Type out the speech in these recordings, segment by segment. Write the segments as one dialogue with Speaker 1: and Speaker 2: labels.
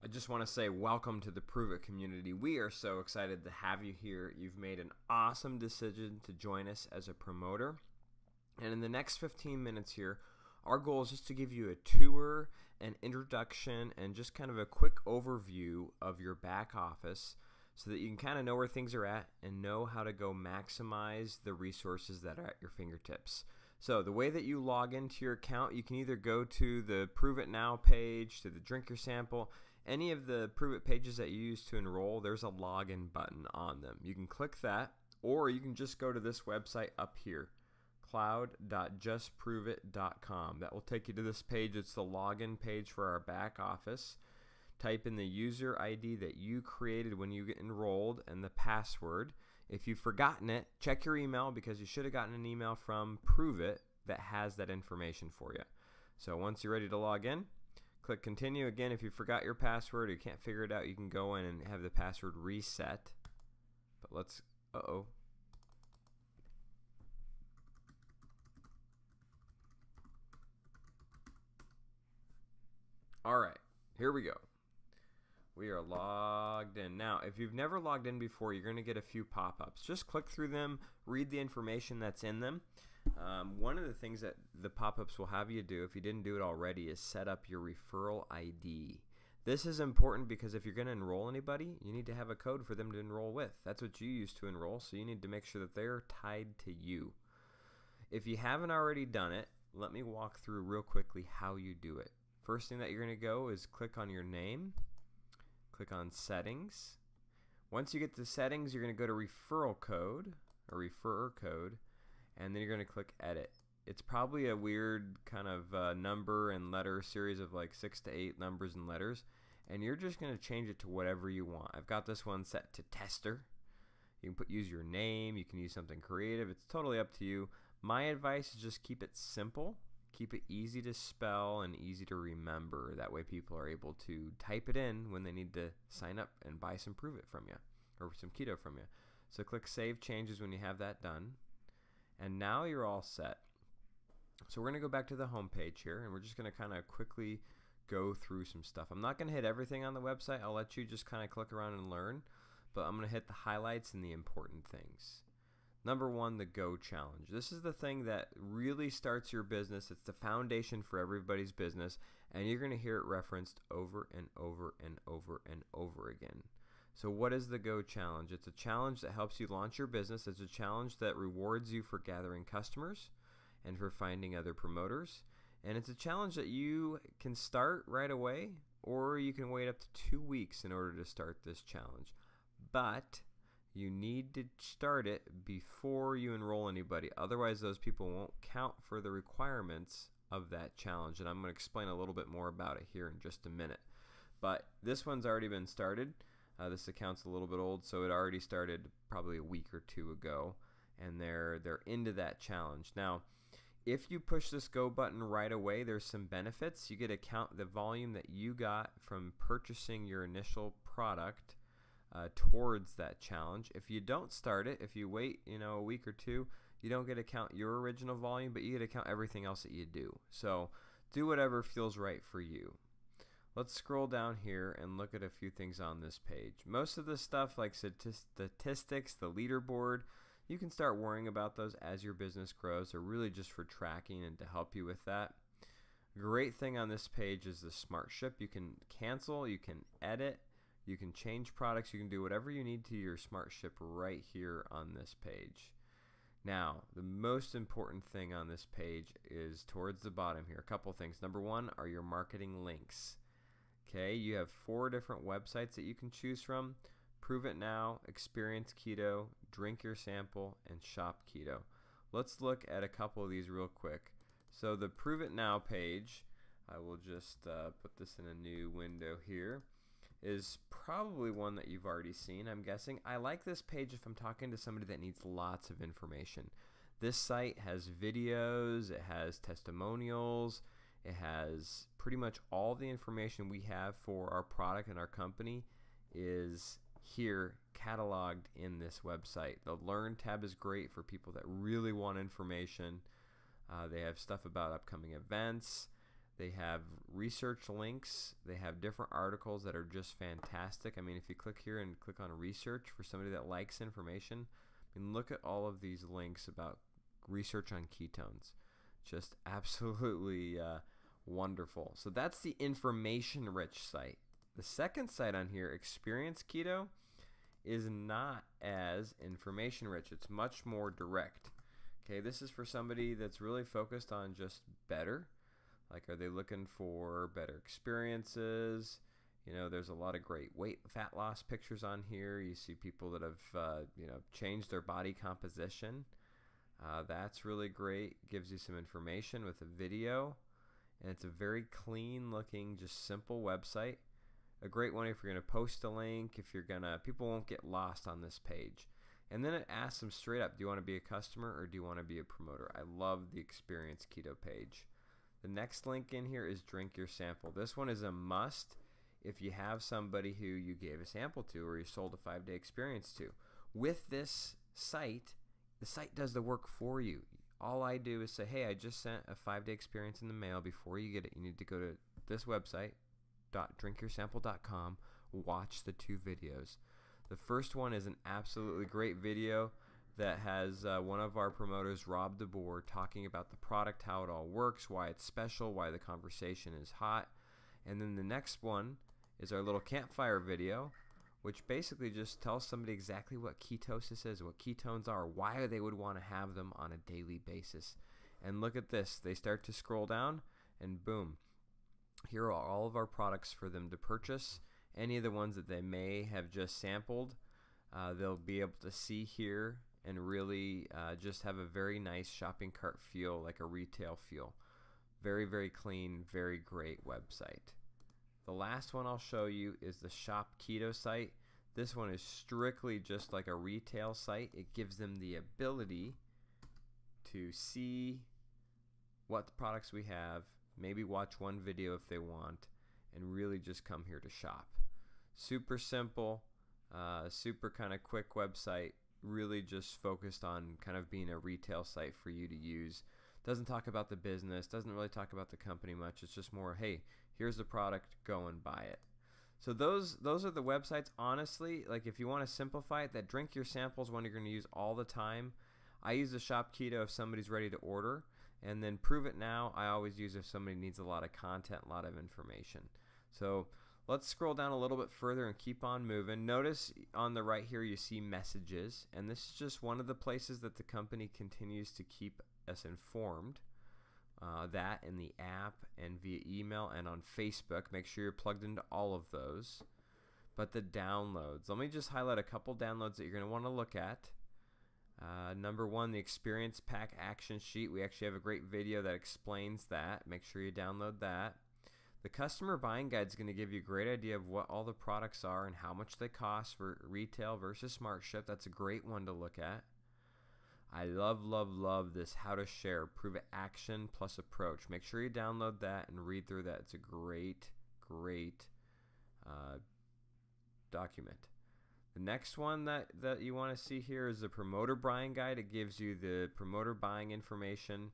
Speaker 1: I just want to say welcome to the Prove It community. We are so excited to have you here. You've made an awesome decision to join us as a promoter. And in the next 15 minutes here, our goal is just to give you a tour, an introduction, and just kind of a quick overview of your back office so that you can kind of know where things are at and know how to go maximize the resources that are at your fingertips. So the way that you log into your account, you can either go to the Prove It Now page, to the Drink Your Sample, any of the Prove It pages that you use to enroll, there's a login button on them. You can click that, or you can just go to this website up here, cloud.justproveit.com. That will take you to this page. It's the login page for our back office. Type in the user ID that you created when you get enrolled and the password. If you've forgotten it, check your email because you should have gotten an email from Prove It that has that information for you. So once you're ready to log in, click continue. Again, if you forgot your password or you can't figure it out, you can go in and have the password reset. But let's, All right, here we go. We are logged in. Now, if you've never logged in before, you're going to get a few pop-ups. Just click through them, read the information that's in them. One of the things that the pop-ups will have you do, if you didn't do it already, is set up your referral ID. This is important because if you're going to enroll anybody, you need to have a code for them to enroll with. That's what you use to enroll, so you need to make sure that they're tied to you. If you haven't already done it, let me walk through real quickly how you do it. First thing that you're going to go is click on your name. Click on settings. Once you get to settings, you're going to go to referral code or referrer code, and then you're going to click edit. It's probably a weird kind of number and letter series of like 6 to 8 numbers and letters, and you're just going to change it to whatever you want. I've got this one set to tester. You can use your name, you can use something creative. It's totally up to you. My advice is just keep it simple. Keep it easy to spell and easy to remember. That way people are able to type it in when they need to sign up and buy some Prove It from you or some keto from you. So click Save Changes when you have that done. And now you're all set. So we're going to go back to the home page here, and we're just going to kind of quickly go through some stuff. I'm not going to hit everything on the website. I'll let you just kind of click around and learn, but I'm going to hit the highlights and the important things. Number one, the Go Challenge. This is the thing that really starts your business. It's the foundation for everybody's business, and you're going to hear it referenced over and over and over and over again. So what is the Go Challenge? It's a challenge that helps you launch your business. It's a challenge that rewards you for gathering customers and for finding other promoters. And it's a challenge that you can start right away, or you can wait up to 2 weeks in order to start this challenge. But you need to start it before you enroll anybody. Otherwise, those people won't count for the requirements of that challenge. And I'm going to explain a little bit more about it here in just a minute. But this one's already been started. This account's a little bit old, so it already started probably a week or two ago. And they're into that challenge. Now, if you push this go button right away, there's some benefits. You get to count the volume that you got from purchasing your initial product towards that challenge. If you don't start it, if you wait a week or two, you don't get to count your original volume, but you get to count everything else that you do. So do whatever feels right for you. Let's scroll down here and look at a few things on this page. Most of the stuff like statistics, the leaderboard, you can start worrying about those as your business grows. They're really just for tracking and to help you with that. Great thing on this page is the Smart Ship. You can cancel, you can edit, you can change products, you can do whatever you need to your Smart Ship right here on this page. Now, the most important thing on this page is towards the bottom here. A couple things. Number one are your marketing links. Okay, you have 4 different websites that you can choose from. Prove It Now, Experience Keto, Drink Your Sample, and Shop Keto. Let's look at a couple of these real quick. So the Prove It Now page, I will just put this in a new window here, is probably one that you've already seen, I'm guessing. I like this page if I'm talking to somebody that needs lots of information. This site has videos, it has testimonials, it has pretty much all the information we have for our product and our company is here cataloged in this website. The Learn tab is great for people that really want information. They have stuff about upcoming events. They have research links. They have different articles that are just fantastic. I mean, if you click here and click on research for somebody that likes information, I mean, look at all of these links about research on ketones. Just absolutely wonderful. So that's the information-rich site. The second site on here, Experience Keto, is not as information-rich. It's much more direct. Okay, this is for somebody that's really focused on just better. Like, are they looking for better experiences? You know, there's a lot of great fat loss pictures on here. You see people that have, changed their body composition. That's really great. Gives you some information with a video. And it's a very clean looking, just simple website. A great one if you're going to post a link, people won't get lost on this page. And then it asks them straight up, do you want to be a customer or do you want to be a promoter? I love the Experience Keto page. The next link in here is Drink Your Sample. This one is a must if you have somebody who you gave a sample to or you sold a 5-day experience to. With this site, the site does the work for you. All I do is say, hey, I just sent a 5-day experience in the mail. Before you get it, you need to go to this website, drinkyoursample.com, watch the 2 videos. The first one is an absolutely great video that has one of our promoters, Rob DeBoer, talking about the product, how it all works, why it's special, why the conversation is hot. And then the next one is our little campfire video, which basically just tells somebody exactly what ketosis is, what ketones are, why they would want to have them on a daily basis. And look at this. They start to scroll down, and boom. Here are all of our products for them to purchase. Any of the ones that they may have just sampled, they'll be able to see here and really just have a very nice shopping cart feel, like a retail feel. Very, very clean, very great website. The last one I'll show you is the Shop Keto site. This one is strictly just like a retail site. It gives them the ability to see what the products we have, maybe watch one video if they want, and really just come here to shop. Super simple, super kind of quick website, really just focused on kind of being a retail site for you to use. Doesn't talk about the business, doesn't really talk about the company much. It's just more, hey, here's the product, go and buy it. So those are the websites. Honestly, like if you want to simplify it, that Drink Your Sample is one you're going to use all the time. I use the Shop Keto if somebody's ready to order, and then Prove It Now I always use if somebody needs a lot of content, a lot of information. So let's scroll down a little bit further and keep on moving. Notice on the right here you see messages, and this is just one of the places that the company continues to keep us informed. That in the app and via email and on Facebook. Make sure you're plugged into all of those. But the downloads, let me just highlight a couple downloads that you're going to want to look at. Number 1, the Experience Pack Action Sheet. We actually have a great video that explains that. Make sure you download that. The Customer Buying Guide is going to give you a great idea of what all the products are and how much they cost for retail versus Smart Ship. That's a great one to look at. I love, love, love this How to Share, Prove It Action plus Approach. Make sure you download that and read through that. It's a great, great document. The next one that you want to see here is the Promoter Buying Guide. It gives you the promoter buying information.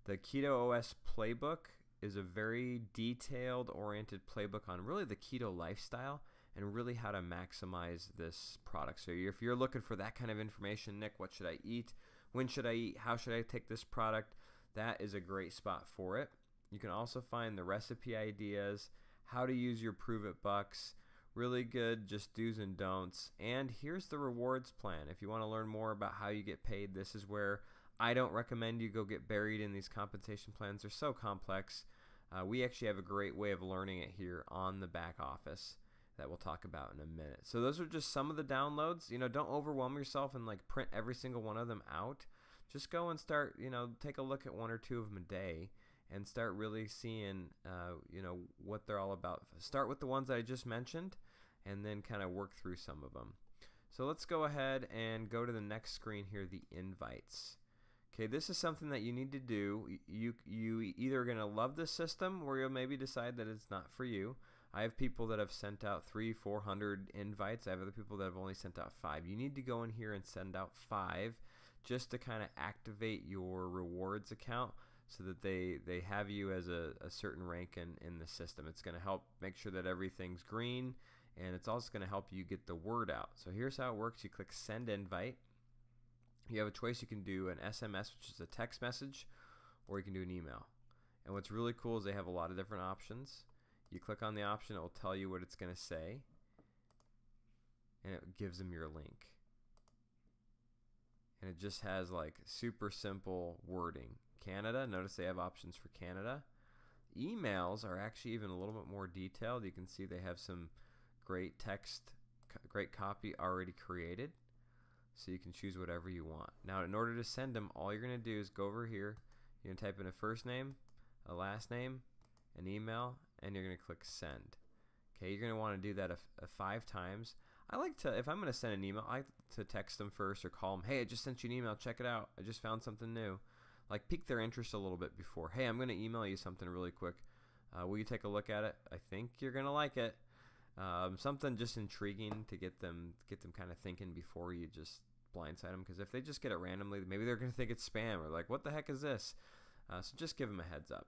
Speaker 1: The Keto OS Playbook is a very detailed oriented playbook on really the keto lifestyle and really how to maximize this product. So if you're looking for that kind of information, Nick, what should I eat? When should I eat? How should I take this product? That is a great spot for it. You can also find the recipe ideas, how to use your Prove It bucks, really good just do's and don'ts. And here's the rewards plan. If you want to learn more about how you get paid, this is where I don't recommend you go get buried in these compensation plans. They're so complex. We actually have a great way of learning it here on the back office that we'll talk about in a minute. So those are just some of the downloads. You know, don't overwhelm yourself and like print every single one of them out. Just go and start, take a look at 1 or 2 of them a day and start really seeing, what they're all about. Start with the ones that I just mentioned and then kind of work through some of them. So let's go ahead and go to the next screen here, the invites. Okay, this is something that you need to do. You either are going to love this system or you'll maybe decide that it's not for you. I have people that have sent out 300-400 invites. I have other people that have only sent out 5. You need to go in here and send out 5 just to kind of activate your rewards account so that they have you as a certain rank in the system. It's going to help make sure that everything's green, and it's also going to help you get the word out. So here's how it works. You click send invite. You have a choice. You can do an SMS, which is a text message, or you can do an email. And what's really cool is they have a lot of different options. You click on the option, it will tell you what it's going to say, and it gives them your link. And it just has like super simple wording. Canada, notice they have options for Canada. Emails are actually even a little bit more detailed. You can see they have some great text, great copy already created, so you can choose whatever you want. Now, in order to send them, all you're going to do is go over here. You're going to type in a first name, a last name, an email, and you're going to click send. Okay, you're going to want to do that 5 times. I like to, if I'm going to send an email, I like to text them first or call them. Hey, I just sent you an email. Check it out. I just found something new. Like, pique their interest a little bit before. Hey, I'm going to email you something really quick. Will you take a look at it? I think you're going to like it. Something just intriguing to get them kind of thinking before you just blindside them. Because if they just get it randomly, maybe they're going to think it's spam or like, what the heck is this? So just give them a heads up.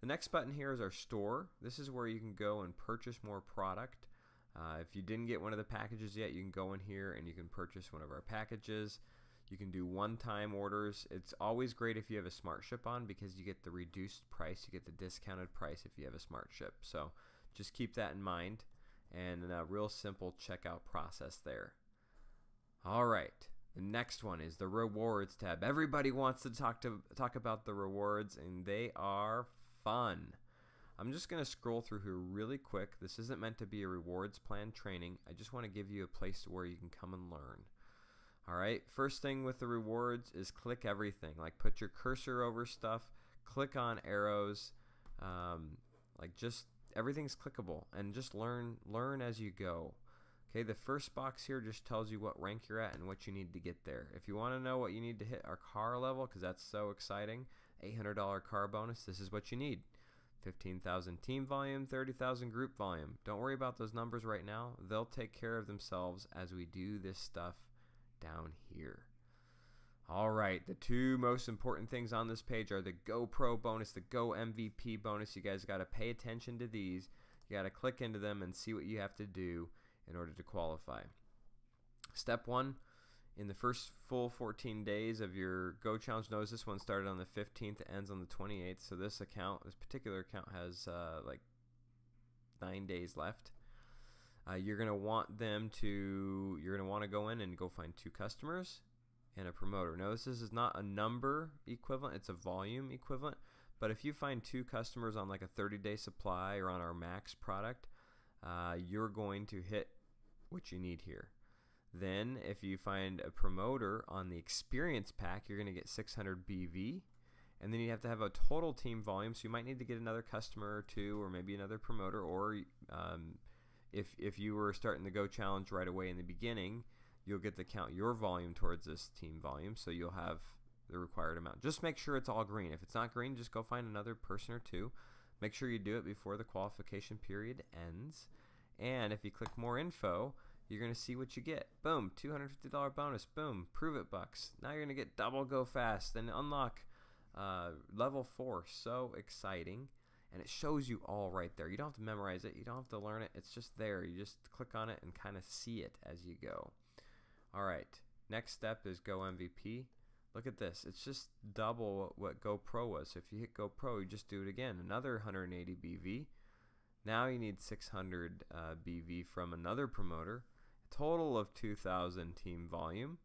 Speaker 1: The next button here is our store. This is where you can go and purchase more product. If you didn't get one of the packages yet, you can go in here and you can purchase one of our packages. You can do one-time orders. It's always great if you have a Smart Ship on because you get the reduced price. You get the discounted price if you have a Smart Ship. So just keep that in mind, and a real simple checkout process there. All right, the next one is the rewards tab. Everybody wants to talk about the rewards, and they are fun. I'm just going to scroll through here really quick. This isn't meant to be a rewards plan training. I just want to give you a place where you can come and learn. All right, first thing with the rewards is click everything. Like, put your cursor over stuff, click on arrows, like just everything's clickable, and just learn as you go. Okay, the first box here just tells you what rank you're at and what you need to get there. If you want to know what you need to hit our car level, because that's so exciting, $800 car bonus, this is what you need. 15,000 team volume, 30,000 group volume. Don't worry about those numbers right now. They'll take care of themselves as we do this stuff down here. All right, the 2 most important things on this page are the GoPro bonus, the Go MVP bonus. You guys got to pay attention to these. You got to click into them and see what you have to do in order to qualify. Step 1, in the first full 14 days of your Go Challenge, notice this one started on the 15th, ends on the 28th. So this particular account has like 9 days left. You're going to want to go in and go find 2 customers and a promoter. Notice this is not a number equivalent, it's a volume equivalent. But if you find 2 customers on like a 30-day supply or on our max product, you're going to hit what you need here. Then if you find a promoter on the experience pack, you're going to get 600 BV. And then you have to have a total team volume, so you might need to get another customer or 2 or maybe another promoter, or if you were starting the Go Challenge right away in the beginning, you'll get to count your volume towards this team volume, so you'll have the required amount. Just make sure it's all green. If it's not green, just go find another person or 2. Make sure you do it before the qualification period ends. And if you click more info, you're going to see what you get. Boom, $250 bonus. Boom, prove it bucks. Now you're going to get double Go Fast and unlock level 4. So exciting. And it shows you all right there. You don't have to memorize it. You don't have to learn it. It's just there. You just click on it and kind of see it as you go. All right. Next step is Go MVP. Look at this. It's just double what GoPro was. So if you hit GoPro, you just do it again. Another 180 BV. Now you need 600 BV from another promoter. A total of 2,000 team volume.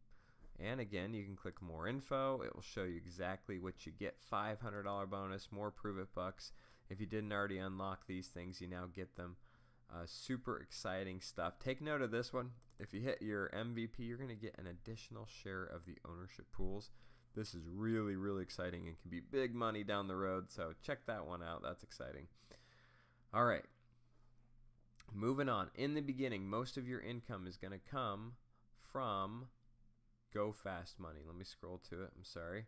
Speaker 1: And again, you can click more info. It will show you exactly what you get. $500 bonus, more prove it bucks. If you didn't already unlock these things, you now get them. Super exciting stuff. Take note of this one. If you hit your MVP, you're going to get an additional share of the ownership pools. This is really, really exciting and can be big money down the road. So check that one out. That's exciting. All right. Moving on. In the beginning, most of your income is going to come from Go Fast Money. Let me scroll to it. I'm sorry.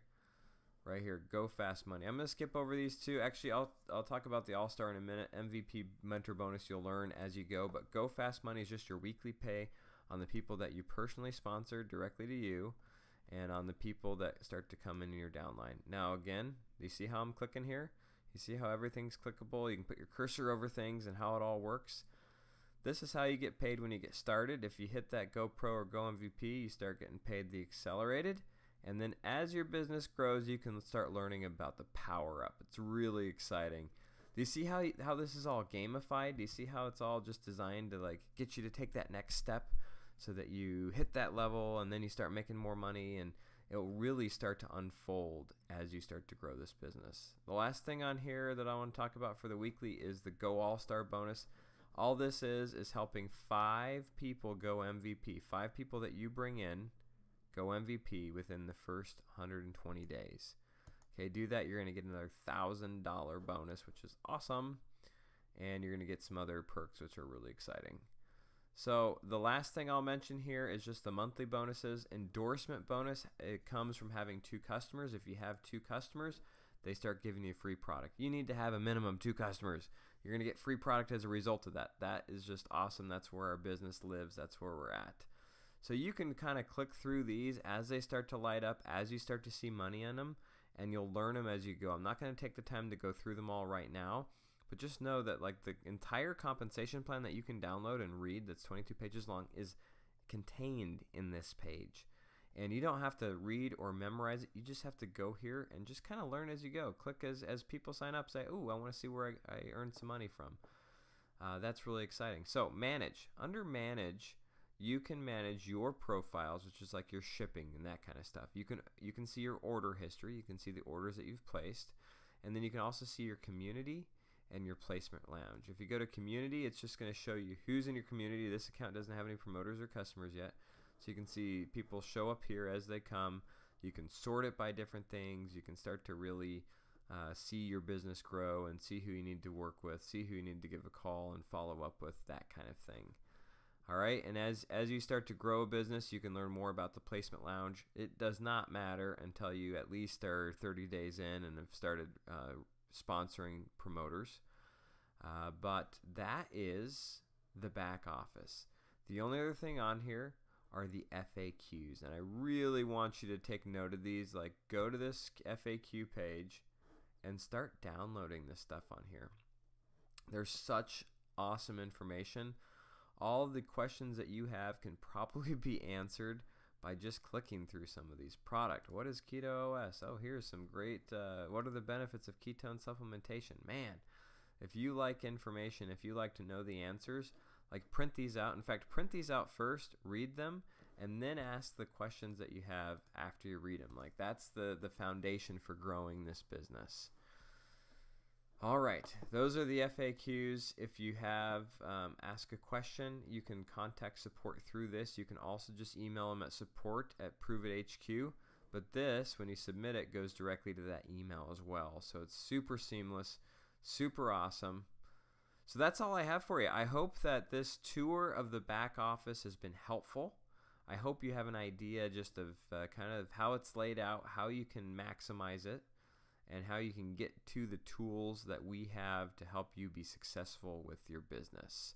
Speaker 1: Right here, Go Fast Money. I'm going to skip over these 2. Actually, I'll talk about the All-Star in a minute. MVP mentor bonus you'll learn as you go. But Go Fast Money is just your weekly pay on the people that you personally sponsor directly to you. and on the people that start to come in your downline. Now again, do you see how I'm clicking here? You see how everything's clickable? You can put your cursor over things and how it all works. This is how you get paid when you get started. If you hit that Go Pro or Go MVP, you start getting paid the accelerated. And then as your business grows, you can start learning about the power up. It's really exciting. Do you see how this is all gamified? Do you see how it's all just designed to like get you to take that next step so that you hit that level and then you start making more money, and it will really start to unfold as you start to grow this business. The last thing on here that I want to talk about for the weekly is the Go All-Star bonus. All this is helping 5 people go MVP. 5 people that you bring in go MVP within the first 120 days. Okay, do that. You're going to get another $1,000 bonus, which is awesome. And you're going to get some other perks, which are really exciting. So the last thing I'll mention here is just the monthly bonuses. Endorsement bonus, it comes from having 2 customers. If you have 2 customers, they start giving you a free product. You need to have a minimum 2 customers. You're going to get free product as a result of that. That is just awesome. That's where our business lives. That's where we're at. So you can kind of click through these as they start to light up, as you start to see money in them, and you'll learn them as you go. I'm not going to take the time to go through them all right now, but just know that like the entire compensation plan that you can download and read, that's 22 pages long, is contained in this page. And you don't have to read or memorize it. You just have to go here and just kind of learn as you go. Click as people sign up, say, "Ooh, I want to see where I earned some money from." That's really exciting. So manage. Under manage, you can manage your profiles, which is like your shipping and that kind of stuff. You can see your order history. You can see the orders that you've placed. And then you can also see your community and your placement lounge. If you go to community, it's just going to show you who's in your community. This account doesn't have any promoters or customers yet. So you can see people show up here as they come. You can sort it by different things. You can start to really see your business grow and see who you need to work with, see who you need to give a call and follow up with, that kind of thing. All right, and as you start to grow a business, you can learn more about the placement lounge. It does not matter until you at least are 30 days in and have started sponsoring promoters. But that is the back office. The only other thing on here are the FAQs, and I really want you to take note of these. Like, go to this FAQ page and start downloading this stuff on here. There's such awesome information. All of the questions that you have can probably be answered by just clicking through some of these products. What is Keto OS? Oh, here's some great, what are the benefits of ketone supplementation? Man, if you like information, if you like to know the answers, like print these out. In fact, print these out first, read them, and then ask the questions that you have after you read them. Like that's the foundation for growing this business. All right, those are the FAQs. If you have ask a question, you can contact support through this. You can also just email them at support@ProveItHQ. But this, when you submit it, goes directly to that email as well. So it's super seamless, super awesome. So that's all I have for you. I hope that this tour of the back office has been helpful. I hope you have an idea just of kind of how it's laid out, how you can maximize it, and how you can get to the tools that we have to help you be successful with your business.